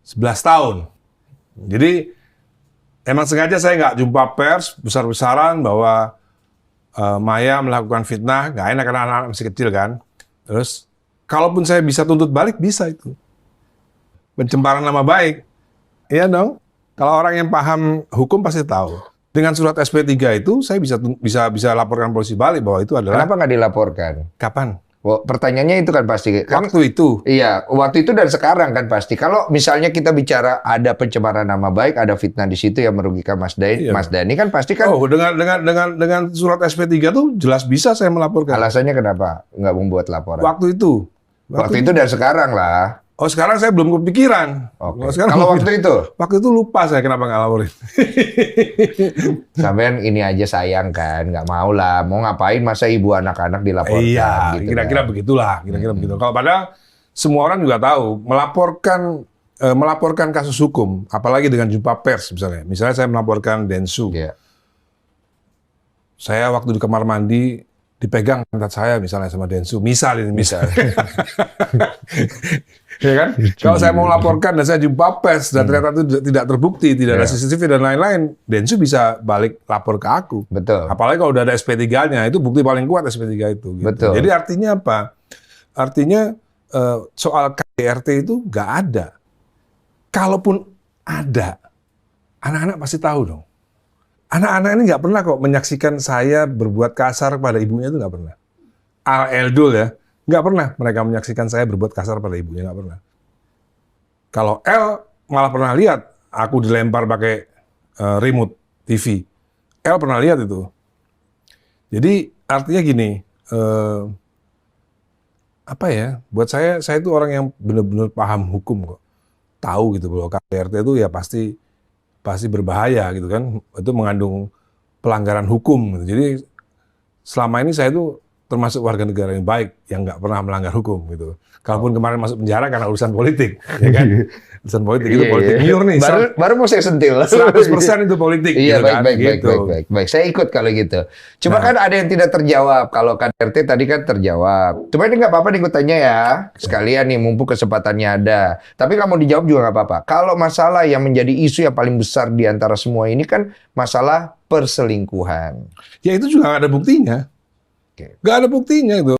11 tahun. Jadi emang sengaja saya nggak jumpa pers besar-besaran bahwa Maya melakukan fitnah, nggak enak karena anak-anak masih kecil kan. Terus, kalaupun saya bisa tuntut balik, bisa itu. Pencemaran nama baik. Iya dong. Kalau orang yang paham hukum pasti tahu. Dengan surat SP3 itu, saya bisa laporkan polisi balik bahwa itu adalah... Kenapa nggak dilaporkan? Kapan? Oh, pertanyaannya itu kan pasti. Waktu itu. Iya, waktu itu dan sekarang kan pasti. Kalau misalnya kita bicara ada pencemaran nama baik, ada fitnah di situ yang merugikan Mas Dhani, Iya. Mas Dhani kan pasti kan. Oh, dengan surat SP3 tuh jelas bisa saya melaporkan. Alasannya kenapa nggak membuat laporan? Waktu itu. Waktu itu dan sekarang lah. Oh, sekarang saya belum kepikiran. Oke. Kalau waktu itu? Waktu itu lupa saya kenapa nggak laporin. Sampean ini aja sayang kan, nggak mau lah. Mau ngapain masa ibu anak-anak dilaporkan Iya, gitu kira-kira kan. begitulah, kira-kira begitu. Kalau padahal semua orang juga tahu melaporkan kasus hukum, apalagi dengan jumpa pers misalnya. Misalnya saya melaporkan Densu. Iya. Saya waktu di kamar mandi dipegang pantat saya misalnya sama Densu. Misal. Ya kan? Kalau saya mau laporkan dan saya jumpa pers dan ternyata itu tidak terbukti, tidak ada CCTV dan lain-lain, Densu bisa balik lapor ke aku. Betul. Apalagi kalau udah ada SP3-nya, itu bukti paling kuat SP3 itu. Gitu. Betul. Jadi artinya apa? Artinya soal KDRT itu nggak ada. Kalaupun ada, anak-anak pasti tahu dong. Anak-anak ini nggak pernah kok menyaksikan saya berbuat kasar pada ibunya, itu nggak pernah. Eldul ya, nggak pernah mereka menyaksikan saya berbuat kasar pada ibunya, nggak pernah. Kalau El malah pernah lihat aku dilempar pakai remote TV. El pernah lihat itu. Jadi artinya gini, apa ya? Buat saya itu orang yang benar-benar paham hukum kok, tahu gitu bahwa KDRT itu ya pasti berbahaya gitu kan, itu mengandung pelanggaran hukum. Gitu. Jadi selama ini saya itu termasuk warga negara yang baik, yang nggak pernah melanggar hukum gitu. Kalaupun kemarin masuk penjara karena urusan politik, ya kan? Urusan politik itu politik murni. Baru mau saya sentil. 100% itu politik. Iya, gitu kan? baik. Saya ikut kalau gitu. Cuma kan ada yang tidak terjawab. Kalau KDRT tadi kan terjawab. Cuma ini nggak apa-apa nih gue tanya ya. Sekalian nih, mumpung kesempatannya ada. Tapi kamu dijawab juga nggak apa-apa. Kalau masalah yang menjadi isu yang paling besar di antara semua ini kan masalah perselingkuhan. Ya itu juga nggak ada buktinya. Nggak ada buktinya itu.